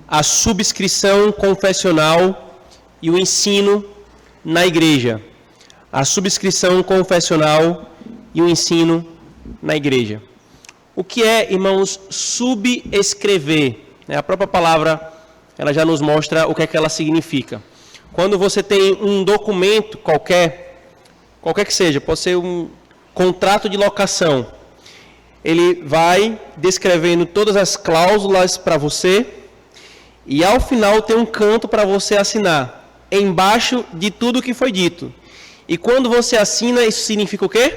a subscrição confessional e o ensino na igreja. A subscrição confessional e o ensino na igreja. O que é, irmãos, subscrever? A própria palavra, ela já nos mostra o que é que ela significa. Quando você tem um documento qualquer que seja, pode ser um contrato de locação, ele vai descrevendo todas as cláusulas para você e ao final tem um canto para você assinar, embaixo de tudo que foi dito. E quando você assina, isso significa o quê?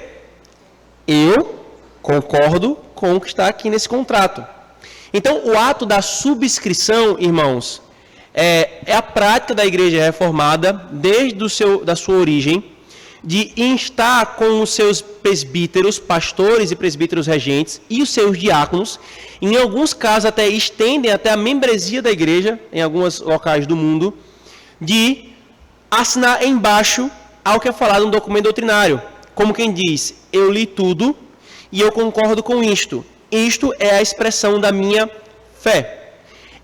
Eu concordo com o que está aqui nesse contrato. Então, o ato da subscrição, irmãos, é a prática da Igreja Reformada, desde da sua origem, de instar com os seus presbíteros, pastores e presbíteros regentes, e os seus diáconos, em alguns casos até estendem até a membresia da igreja, em alguns locais do mundo, de assinar embaixo ao que é falado no documento doutrinário. Como quem diz, eu li tudo e eu concordo com isto. Isto é a expressão da minha fé.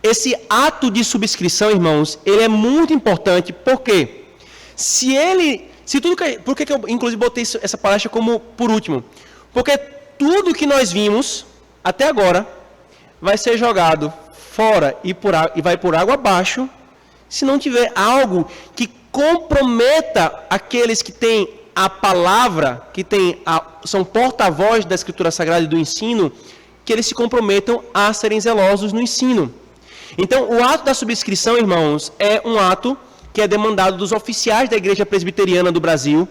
Esse ato de subscrição, irmãos, ele é muito importante, porque por que eu, inclusive, botei essa palestra como por último? Porque tudo que nós vimos até agora vai ser jogado fora e vai por água abaixo se não tiver algo que comprometa aqueles que têm a palavra, são porta-voz da Escritura Sagrada e do ensino, que eles se comprometam a serem zelosos no ensino. Então, o ato da subscrição, irmãos, é um ato que é demandado dos oficiais da Igreja Presbiteriana do Brasil,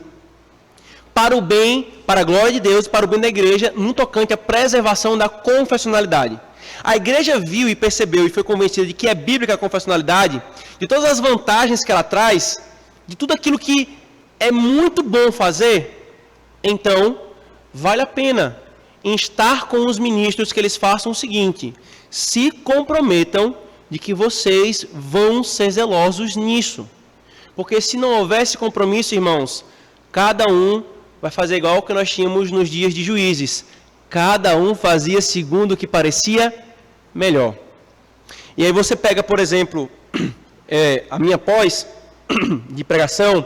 para o bem, para a glória de Deus, para o bem da igreja, no tocante à preservação da confessionalidade. A igreja viu e percebeu e foi convencida de que é bíblica a confessionalidade, de todas as vantagens que ela traz, de tudo aquilo que é muito bom fazer, então, vale a pena instar com os ministros que eles façam o seguinte: se comprometam de que vocês vão ser zelosos nisso. Porque se não houvesse compromisso, irmãos, cada um vai fazer igual o que nós tínhamos nos dias de Juízes. Cada um fazia segundo o que parecia melhor. E aí você pega, por exemplo, a minha pós de pregação,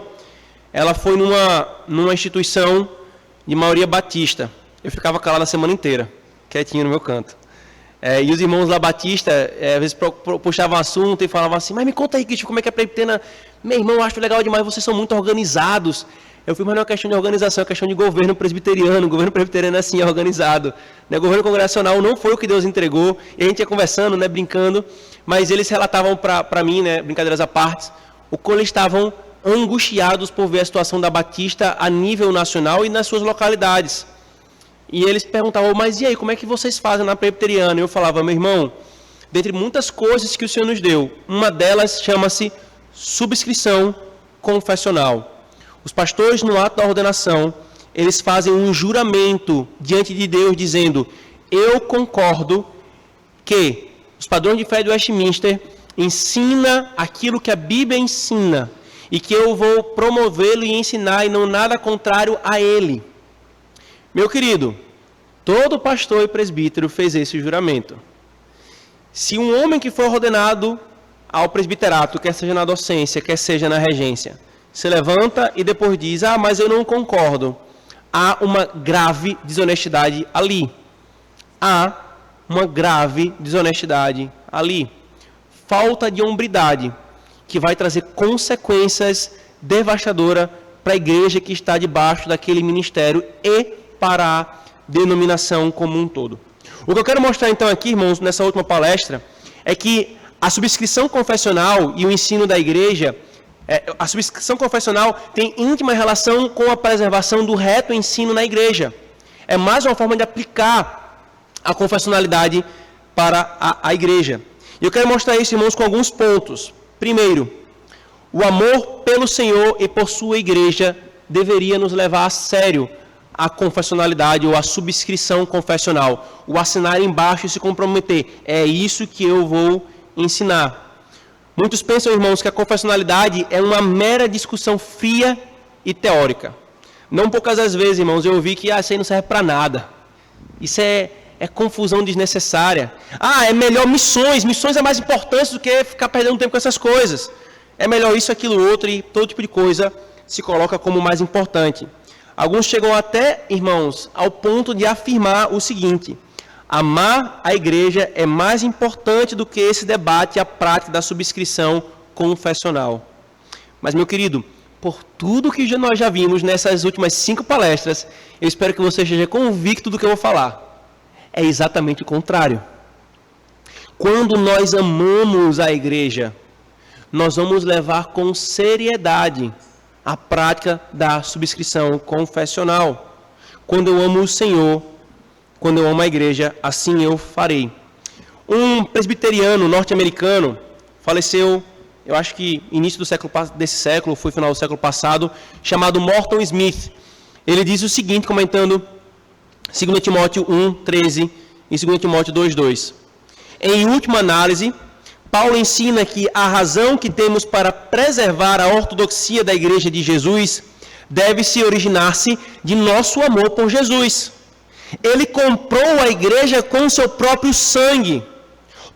ela foi numa instituição de maioria batista. Eu ficava calado a semana inteira, quietinho no meu canto. E os irmãos lá batista, às vezes puxavam assunto e falavam assim: mas me conta aí, Cristian, como é que é presbiteriana? Meu irmão, eu acho legal demais, vocês são muito organizados. Eu fui, mas não é uma questão de organização, é uma questão de governo presbiteriano. O governo presbiteriano é assim, é organizado. O governo congregacional não foi o que Deus entregou. E a gente ia conversando, brincando, mas eles relatavam para mim, brincadeiras à parte, o quanto eles estavam angustiados por ver a situação da Batista a nível nacional e nas suas localidades. E eles perguntavam: mas e aí, como é que vocês fazem na presbiteriana? E eu falava: meu irmão, dentre muitas coisas que o Senhor nos deu, uma delas chama-se subscrição confessional. Os pastores, no ato da ordenação, eles fazem um juramento diante de Deus, dizendo: eu concordo que os padrões de fé do Westminster ensina aquilo que a Bíblia ensina, e que eu vou promovê-lo e ensinar, e não nada contrário a ele. Meu querido, todo pastor e presbítero fez esse juramento. Se um homem que for ordenado ao presbiterato, quer seja na docência, quer seja na regência, se levanta e depois diz: mas eu não concordo, há uma grave desonestidade ali. Há uma grave desonestidade ali. Falta de hombridade, que vai trazer consequências devastadoras para a igreja que está debaixo daquele ministério e para a denominação como um todo. O que eu quero mostrar então aqui, irmãos, nessa última palestra, é que a subscrição confessional e o ensino da igreja, a subscrição confessional tem íntima relação com a preservação do reto ensino na igreja. É mais uma forma de aplicar a confessionalidade para a igreja. E eu quero mostrar isso, irmãos, com alguns pontos. Primeiro, o amor pelo Senhor e por sua igreja deveria nos levar a sério a confessionalidade ou a subscrição confessional, o assinar embaixo e se comprometer. É isso que eu vou ensinar. Muitos pensam, irmãos, que a confessionalidade é uma mera discussão fria e teórica. Não poucas das vezes, irmãos, eu ouvi que isso aí não serve para nada. Isso é é confusão desnecessária. É melhor missões. Missões é mais importante do que ficar perdendo tempo com essas coisas. É melhor isso, aquilo, outro, e todo tipo de coisa se coloca como mais importante. Alguns chegam até, irmãos, ao ponto de afirmar o seguinte: amar a igreja é mais importante do que esse debate e a prática da subscrição confessional. Mas, meu querido, por tudo que nós já vimos nessas últimas 5 palestras, eu espero que você esteja convicto do que eu vou falar. É exatamente o contrário. Quando nós amamos a igreja, nós vamos levar com seriedade a prática da subscrição confessional. Quando eu amo o Senhor, quando eu amo a igreja, assim eu farei. Um presbiteriano norte-americano faleceu, eu acho que início desse século, foi final do século passado, chamado Morton Smith. Ele diz o seguinte, comentando 2 Timóteo 1:13 e 2 Timóteo 2:2. Em última análise, Paulo ensina que a razão que temos para preservar a ortodoxia da Igreja de Jesus deve se originar-se de nosso amor por Jesus. Ele comprou a Igreja com seu próprio sangue,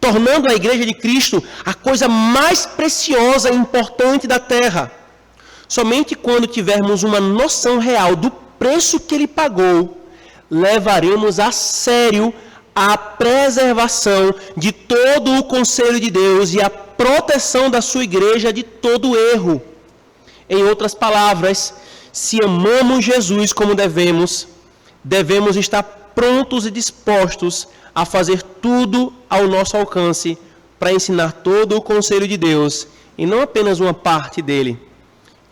tornando a Igreja de Cristo a coisa mais preciosa e importante da terra. Somente quando tivermos uma noção real do preço que ele pagou, levaremos a sério a preservação de todo o conselho de Deus e a proteção da sua igreja de todo erro. Em outras palavras, se amamos Jesus como devemos estar prontos e dispostos a fazer tudo ao nosso alcance para ensinar todo o conselho de Deus e não apenas uma parte dele.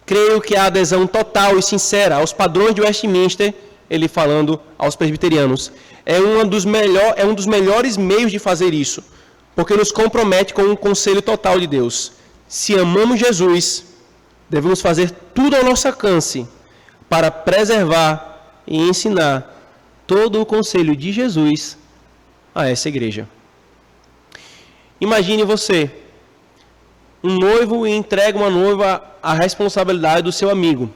Creio que a adesão total e sincera aos padrões de Westminster, ele falando aos presbiterianos, é um dos melhores meios de fazer isso, porque nos compromete com o conselho total de Deus. Se amamos Jesus, devemos fazer tudo ao nosso alcance para preservar e ensinar todo o conselho de Jesus a essa igreja. Imagine você, um noivo, e entrega uma noiva a responsabilidade do seu amigo.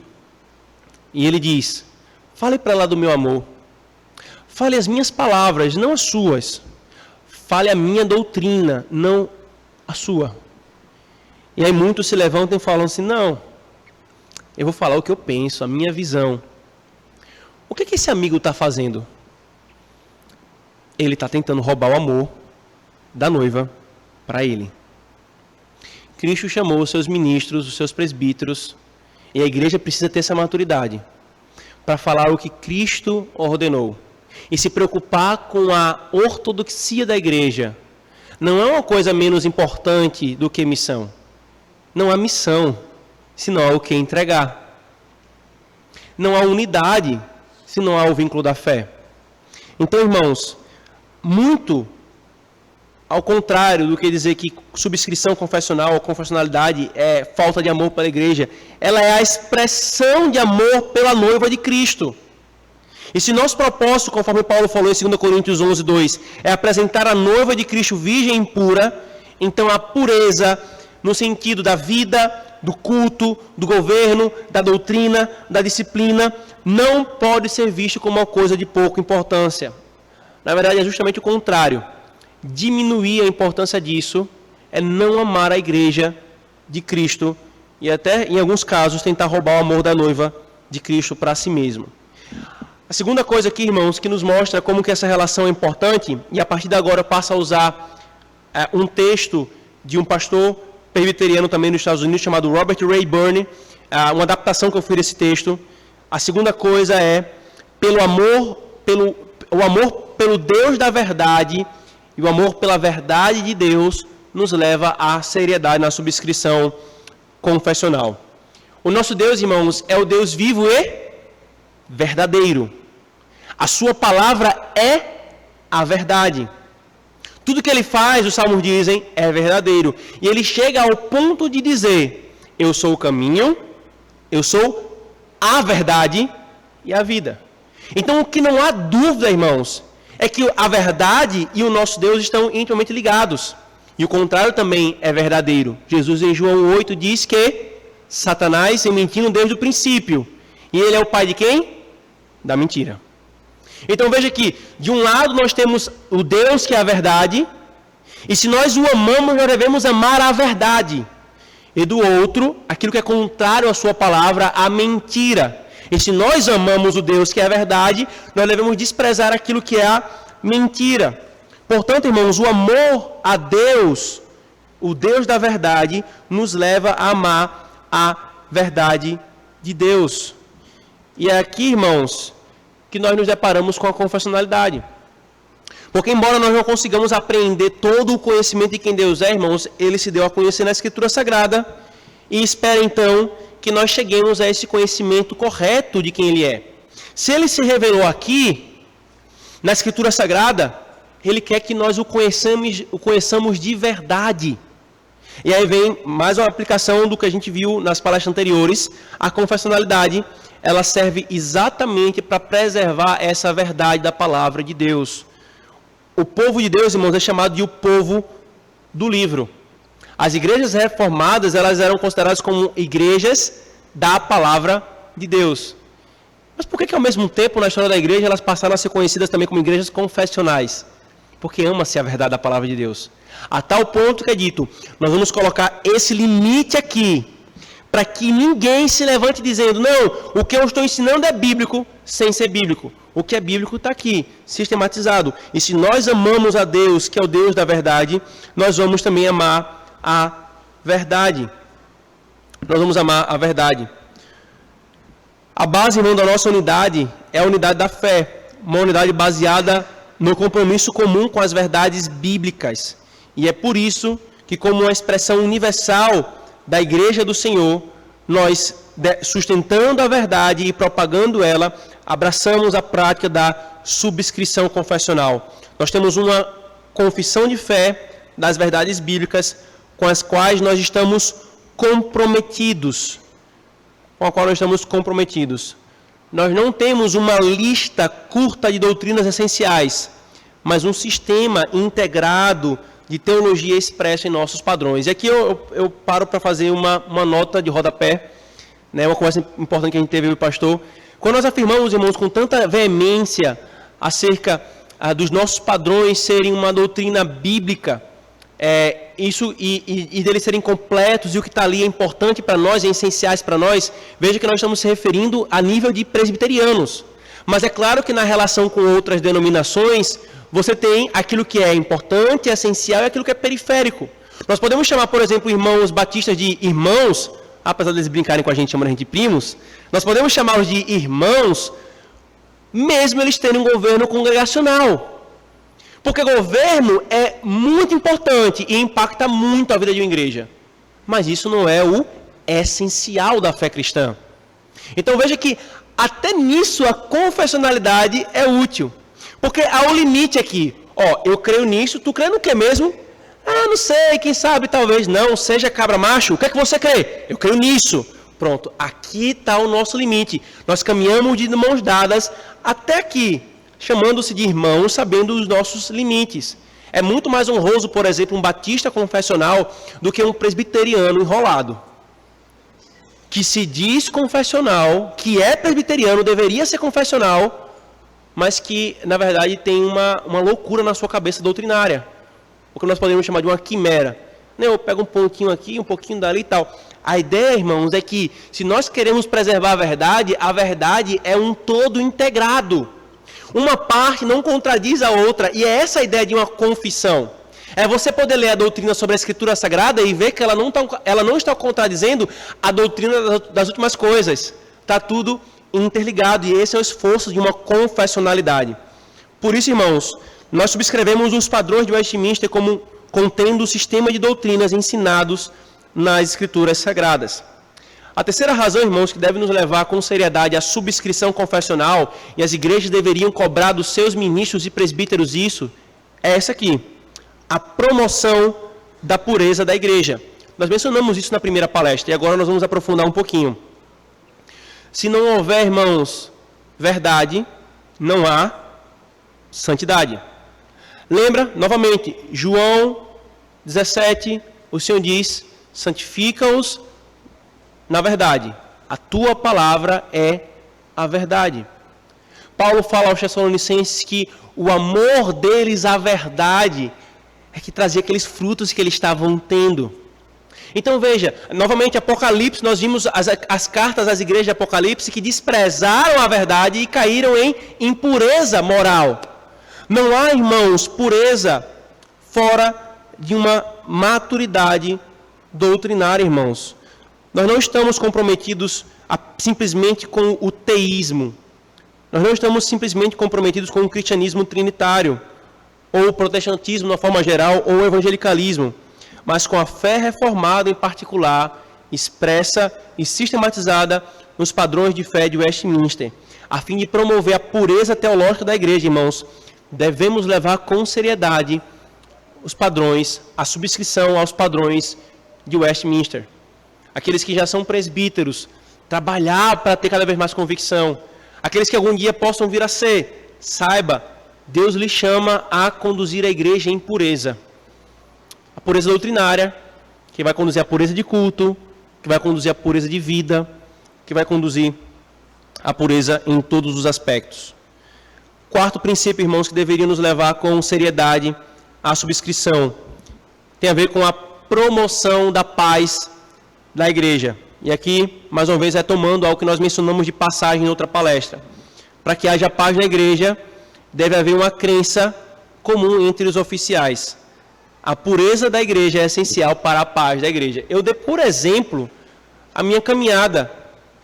E ele diz: fale para ela do meu amor. Fale as minhas palavras, não as suas. Fale a minha doutrina, não a sua. E aí muitos se levantam e falam assim: não, eu vou falar o que eu penso, a minha visão. O que esse amigo está fazendo? Ele está tentando roubar o amor da noiva para ele. Cristo chamou os seus ministros, os seus presbíteros, e a igreja precisa ter essa maturidade para falar o que Cristo ordenou. E se preocupar com a ortodoxia da igreja não é uma coisa menos importante do que missão. Não há missão, se não há o que entregar. Não há unidade, se não há o vínculo da fé. Então, irmãos, muito ao contrário do que dizer que subscrição confessional ou confessionalidade é falta de amor pela igreja, ela é a expressão de amor pela noiva de Cristo. E se nosso propósito, conforme Paulo falou em 2 Coríntios 11:2, é apresentar a noiva de Cristo virgem e pura, então a pureza no sentido da vida, do culto, do governo, da doutrina, da disciplina, não pode ser visto como uma coisa de pouca importância. Na verdade, é justamente o contrário. Diminuir a importância disso é não amar a igreja de Cristo e até, em alguns casos, tentar roubar o amor da noiva de Cristo para si mesmo. A segunda coisa aqui, irmãos, que nos mostra como que essa relação é importante, e a partir de agora eu passo a usar um texto de um pastor presbiteriano também nos Estados Unidos, chamado Robert Rayburn, uma adaptação que eu fiz desse texto. A segunda coisa é o amor pelo Deus da verdade, e o amor pela verdade de Deus nos leva à seriedade na subscrição confessional. O nosso Deus, irmãos, é o Deus vivo e verdadeiro. A sua palavra é a verdade. Tudo que ele faz, os salmos dizem, é verdadeiro. E ele chega ao ponto de dizer: eu sou o caminho, eu sou a verdade e a vida. Então, o que não há dúvida, irmãos, é que a verdade e o nosso Deus estão intimamente ligados. E o contrário também é verdadeiro. Jesus, em João 8, diz que Satanás é mentindo desde o princípio. E ele é o pai de quem? Da mentira. Então veja que, de um lado nós temos o Deus que é a verdade, e se nós o amamos, nós devemos amar a verdade. E do outro, aquilo que é contrário à sua palavra, a mentira. E se nós amamos o Deus que é a verdade, nós devemos desprezar aquilo que é a mentira. Portanto, irmãos, o amor a Deus, o Deus da verdade, nos leva a amar a verdade de Deus. E é aqui, irmãos, que nós nos deparamos com a confessionalidade. Porque embora nós não consigamos apreender todo o conhecimento de quem Deus é, irmãos, Ele se deu a conhecer na Escritura Sagrada e espera então que nós cheguemos a esse conhecimento correto de quem Ele é. Se Ele se revelou aqui, na Escritura Sagrada, Ele quer que nós o conheçamos de verdade. E aí vem mais uma aplicação do que a gente viu nas palestras anteriores. A confessionalidade, ela serve exatamente para preservar essa verdade da palavra de Deus. O povo de Deus, irmãos, é chamado de o povo do livro. As igrejas reformadas, elas eram consideradas como igrejas da palavra de Deus. Mas por que ao mesmo tempo, na história da igreja, elas passaram a ser conhecidas também como igrejas confessionais? Porque ama-se a verdade da palavra de Deus. A tal ponto que é dito, nós vamos colocar esse limite aqui, para que ninguém se levante dizendo, não, o que eu estou ensinando é bíblico, sem ser bíblico. O que é bíblico está aqui, sistematizado. E se nós amamos a Deus, que é o Deus da verdade, nós vamos também amar a verdade. Nós vamos amar a verdade. A base, irmão, da nossa unidade é a unidade da fé. Uma unidade baseada no compromisso comum com as verdades bíblicas. E é por isso que, como uma expressão universal da Igreja do Senhor, nós, sustentando a verdade e propagando ela, abraçamos a prática da subscrição confessional. Nós temos uma confissão de fé das verdades bíblicas com as quais nós estamos comprometidos. Nós não temos uma lista curta de doutrinas essenciais, mas um sistema integrado de teologia expressa em nossos padrões. E aqui eu paro para fazer uma nota de rodapé, né, uma conversa importante que a gente teve com o pastor. Quando nós afirmamos, irmãos, com tanta veemência acerca dos nossos padrões serem uma doutrina bíblica, e deles serem completos, e o que está ali é importante para nós, é essenciais para nós, veja que nós estamos se referindo a nível de presbiterianos. Mas é claro que na relação com outras denominações, você tem aquilo que é importante, essencial, e aquilo que é periférico. Nós podemos chamar, por exemplo, irmãos batistas de irmãos, apesar deles brincarem com a gente, chamando a gente de primos, nós podemos chamá-los de irmãos, mesmo eles terem um governo congregacional. Porque governo é muito importante e impacta muito a vida de uma igreja. Mas isso não é o essencial da fé cristã. Então veja que até nisso a confessionalidade é útil. Porque há um limite aqui. Eu creio nisso, tu crê no que mesmo? Não sei, quem sabe, talvez não, seja cabra macho. O que é que você crê? Eu creio nisso. Pronto, aqui está o nosso limite. Nós caminhamos de mãos dadas até aqui, chamando-se de irmãos, sabendo os nossos limites. É muito mais honroso, por exemplo, um batista confessional do que um presbiteriano enrolado. Que se diz confessional, que é presbiteriano, deveria ser confessional, mas que, na verdade, tem uma loucura na sua cabeça doutrinária. O que nós podemos chamar de uma quimera. Eu pego um pouquinho aqui, um pouquinho dali e tal. A ideia, irmãos, é que se nós queremos preservar a verdade é um todo integrado. Uma parte não contradiz a outra, e é essa a ideia de uma confissão. É você poder ler a doutrina sobre a Escritura Sagrada e ver que ela não está contradizendo a doutrina das últimas coisas. Está tudo interligado, e esse é o esforço de uma confessionalidade. Por isso, irmãos, nós subscrevemos os padrões de Westminster como contendo o sistema de doutrinas ensinados nas Escrituras Sagradas. A terceira razão, irmãos, que deve nos levar com seriedade à subscrição confessional, e as igrejas deveriam cobrar dos seus ministros e presbíteros isso, é essa aqui: a promoção da pureza da igreja. Nós mencionamos isso na primeira palestra, e agora nós vamos aprofundar um pouquinho. Se não houver, irmãos, verdade, não há santidade. Lembra, novamente, João 17, o Senhor diz: santifica-os na verdade. A tua palavra é a verdade. Paulo fala aos Tessalonicenses que o amor deles à verdade é que trazia aqueles frutos que eles estavam tendo. Então veja, novamente Apocalipse, nós vimos as cartas às igrejas de Apocalipse que desprezaram a verdade e caíram em impureza moral. Não há, irmãos, pureza fora de uma maturidade doutrinária, irmãos. Nós não estamos comprometidos simplesmente com o teísmo. Nós não estamos simplesmente comprometidos com o cristianismo trinitário, ou o protestantismo de uma forma geral, ou o evangelicalismo, mas com a fé reformada em particular, expressa e sistematizada nos padrões de fé de Westminster, a fim de promover a pureza teológica da igreja, irmãos. Devemos levar com seriedade os padrões, a subscrição aos padrões de Westminster. Aqueles que já são presbíteros, trabalhar para ter cada vez mais convicção. Aqueles que algum dia possam vir a ser, saiba, Deus lhe chama a conduzir a igreja em pureza. A pureza doutrinária, que vai conduzir a pureza de culto, que vai conduzir a pureza de vida, que vai conduzir a pureza em todos os aspectos. Quarto princípio, irmãos, que deveria nos levar com seriedade à subscrição, tem a ver com a promoção da paz da igreja. E aqui, mais uma vez, retomando algo que nós mencionamos de passagem em outra palestra. Para que haja paz na igreja, deve haver uma crença comum entre os oficiais. A pureza da igreja é essencial para a paz da igreja. Eu dei, por exemplo, a minha caminhada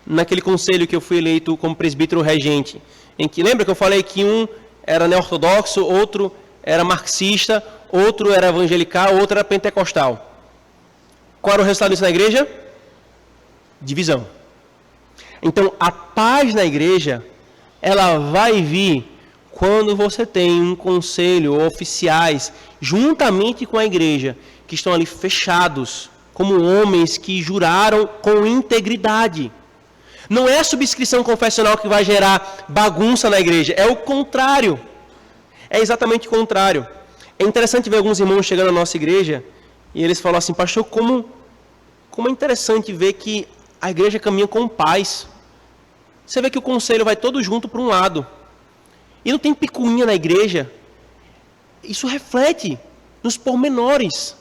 naquele conselho que eu fui eleito como presbítero regente, em que, lembra que eu falei que um era neortodoxo, outro era marxista, outro era evangelical, outro era pentecostal. Qual era o resultado disso na igreja? Divisão. Então, a paz na igreja, ela vai vir quando você tem um conselho ou oficiais, juntamente com a igreja, que estão ali fechados, como homens que juraram com integridade. Não é a subscrição confessional que vai gerar bagunça na igreja, é o contrário. É exatamente o contrário. É interessante ver alguns irmãos chegando na nossa igreja, e eles falam assim, pastor, como é interessante ver que a igreja caminha com paz. Você vê que o conselho vai todo junto para um lado. E não tem picuinha na igreja. Isso reflete nos pormenores.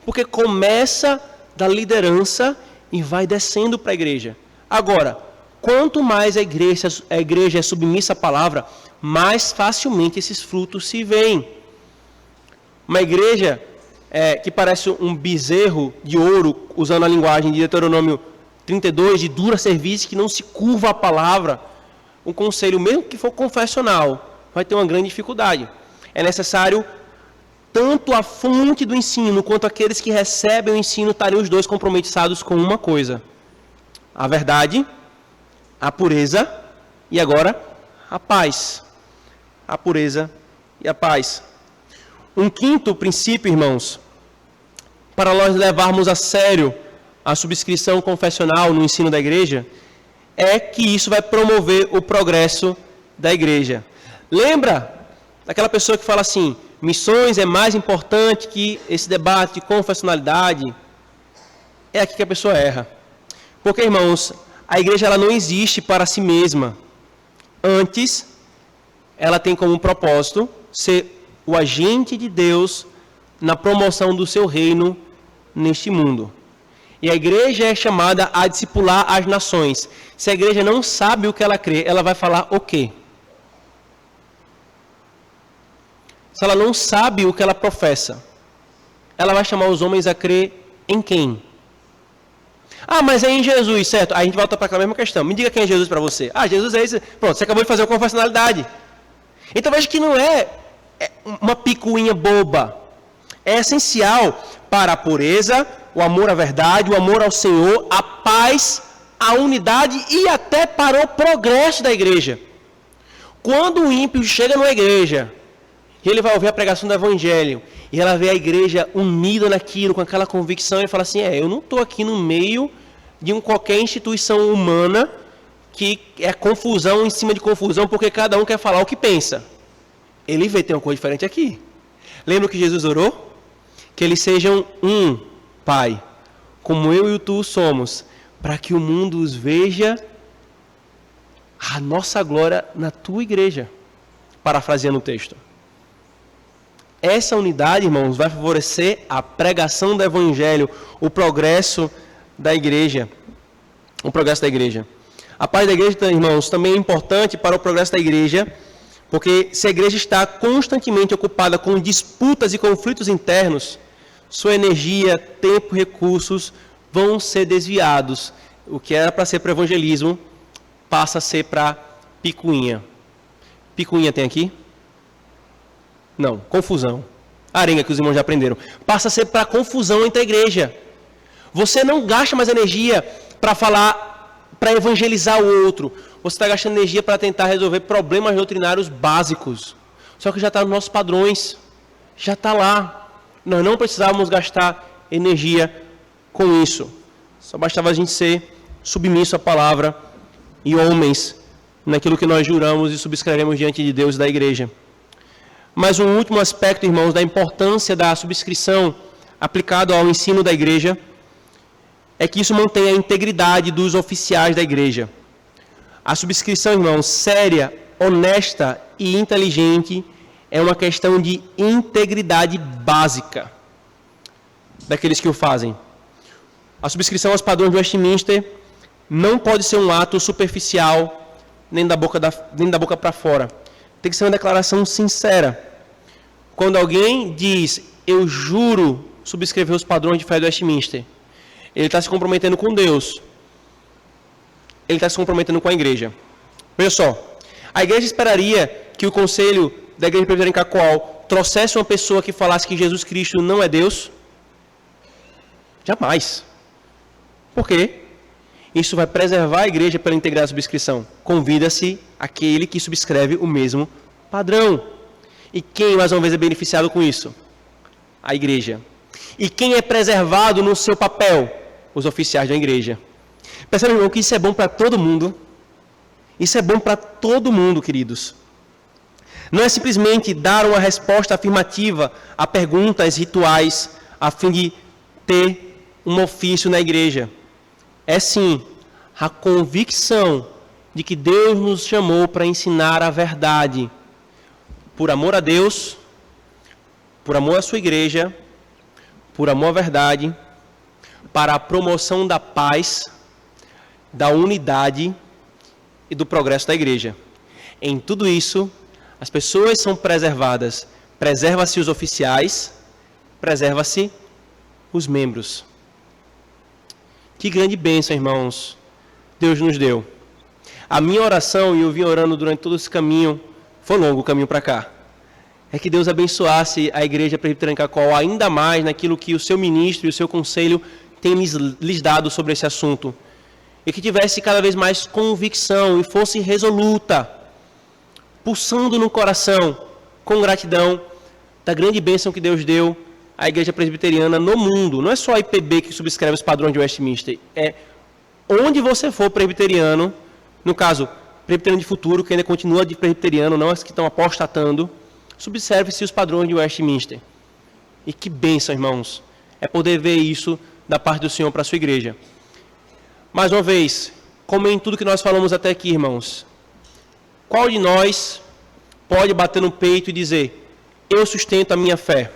Porque começa da liderança e vai descendo para a igreja. Agora, quanto mais a igreja é submissa à palavra, mais facilmente esses frutos se veem. Uma igreja que parece um bezerro de ouro, usando a linguagem de Deuteronômio 32, de dura cerviz, que não se curva à palavra, um conselho, mesmo que for confessional, vai ter uma grande dificuldade. É necessário tanto a fonte do ensino, quanto aqueles que recebem o ensino, estarem os dois comprometidos com uma coisa: a verdade, a pureza e agora a paz. A pureza e a paz. Um quinto princípio, irmãos, para nós levarmos a sério a subscrição confessional no ensino da igreja, é que isso vai promover o progresso da igreja. Lembra daquela pessoa que fala assim, missões é mais importante que esse debate de confessionalidade? É aqui que a pessoa erra. Porque, irmãos, a igreja ela não existe para si mesma. Antes, ela tem como propósito ser o agente de Deus na promoção do seu reino neste mundo. E a igreja é chamada a discipular as nações. Se a igreja não sabe o que ela crê, ela vai falar o quê? Se ela não sabe o que ela professa, ela vai chamar os homens a crer em quem? Ah, mas é em Jesus, certo? Aí a gente volta para aquela mesma questão. Me diga quem é Jesus para você. Ah, Jesus é esse. Pronto, você acabou de fazer uma confessionalidade. Então veja que não é uma picuinha boba. É essencial para a pureza, o amor à verdade, o amor ao Senhor, a paz, a unidade e até para o progresso da igreja. Quando o ímpio chega numa igreja, ele vai ouvir a pregação do evangelho, e ela vê a igreja unida naquilo, com aquela convicção, e fala assim, eu não estou aqui no meio de qualquer instituição humana que é confusão em cima de confusão, porque cada um quer falar o que pensa. Ele vê, tem uma coisa diferente aqui. Lembra que Jesus orou? Que eles sejam um, Pai, como eu e tu somos, para que o mundo os veja a nossa glória na tua igreja, parafraseando o texto. Essa unidade, irmãos, vai favorecer a pregação do evangelho, o progresso da igreja. O progresso da igreja. A paz da igreja, irmãos, também é importante para o progresso da igreja, porque se a igreja está constantemente ocupada com disputas e conflitos internos, sua energia, tempo, recursos vão ser desviados. O que era para ser para evangelismo passa a ser para picuinha. Picuinha tem aqui? Não, confusão. Arenga que os irmãos já aprenderam. Passa a ser para confusão entre a igreja. Você não gasta mais energia para falar, para evangelizar o outro. Você está gastando energia para tentar resolver problemas doutrinários básicos. Só que já está nos nossos padrões. Já está lá. Nós não precisávamos gastar energia com isso. Só bastava a gente ser submisso à palavra e homens naquilo que nós juramos e subscrevemos diante de Deus e da igreja. Mas um último aspecto, irmãos, da importância da subscrição aplicado ao ensino da igreja é que isso mantém a integridade dos oficiais da igreja. A subscrição, irmãos, séria, honesta e inteligente é uma questão de integridade básica daqueles que o fazem. A subscrição aos padrões de Westminster não pode ser um ato superficial, nem da boca para fora. Tem que ser uma declaração sincera. Quando alguém diz, eu juro subscrever os padrões de fé do Westminster, ele está se comprometendo com Deus. Ele está se comprometendo com a igreja. Veja só, a igreja esperaria que o conselho da igreja presbiteriana em Cacoal trouxesse uma pessoa que falasse que Jesus Cristo não é Deus? Jamais. Por quê? Isso vai preservar a igreja pela integridade da subscrição. Convida-se aquele que subscreve o mesmo padrão. E quem, mais uma vez, é beneficiado com isso? A igreja. E quem é preservado no seu papel? Os oficiais da igreja. Percebem, irmão, que isso é bom para todo mundo? Isso é bom para todo mundo, queridos. Não é simplesmente dar uma resposta afirmativa a perguntas rituais a fim de ter um ofício na igreja. É sim a convicção de que Deus nos chamou para ensinar a verdade. Por amor a Deus, por amor à sua igreja, por amor à verdade, para a promoção da paz, da unidade e do progresso da igreja. Em tudo isso, as pessoas são preservadas. Preserva-se os oficiais, preserva-se os membros. Que grande bênção, irmãos, Deus nos deu. A minha oração, e eu vim orando durante todo esse caminho, foi longo o caminho para cá, é que Deus abençoasse a igreja presbiteriana em Cacoal ainda mais naquilo que o seu ministro e o seu conselho têm lhes dado sobre esse assunto. E que tivesse cada vez mais convicção e fosse resoluta, pulsando no coração, com gratidão, da grande bênção que Deus deu à igreja presbiteriana no mundo. Não é só a IPB que subscreve os padrões de Westminster. É onde você for presbiteriano, no caso, presbiteriano de futuro, que ainda continua de presbiteriano, não as que estão apostatando, subserve-se os padrões de Westminster. E que bênção, irmãos, é poder ver isso da parte do Senhor para a sua igreja. Mais uma vez, como em tudo que nós falamos até aqui, irmãos, qual de nós pode bater no peito e dizer, eu sustento a minha fé?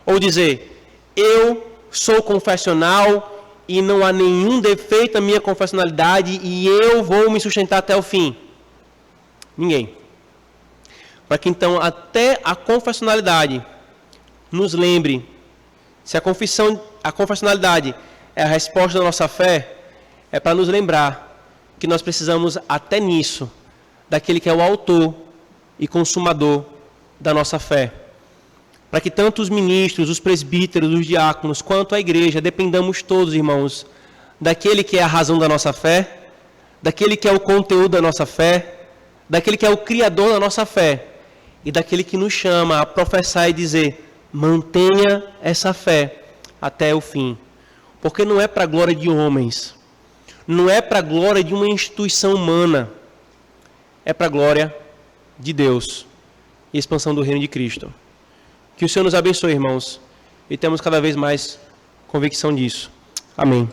Ou dizer, eu sou confessional e não há nenhum defeito na minha confessionalidade e eu vou me sustentar até o fim? Ninguém. Para que então até a confessionalidade nos lembre, se a confessionalidade é a resposta da nossa fé, é para nos lembrar que nós precisamos até nisso, daquele que é o autor e consumador da nossa fé. Para que tanto os ministros, os presbíteros, os diáconos, quanto a igreja, dependamos todos, irmãos, daquele que é a razão da nossa fé, daquele que é o conteúdo da nossa fé, daquele que é o criador da nossa fé, e daquele que nos chama a professar e dizer, mantenha essa fé até o fim. Porque não é para a glória de homens, não é para a glória de uma instituição humana, é para a glória de Deus e expansão do reino de Cristo. Que o Senhor nos abençoe, irmãos, e temos cada vez mais convicção disso. Amém.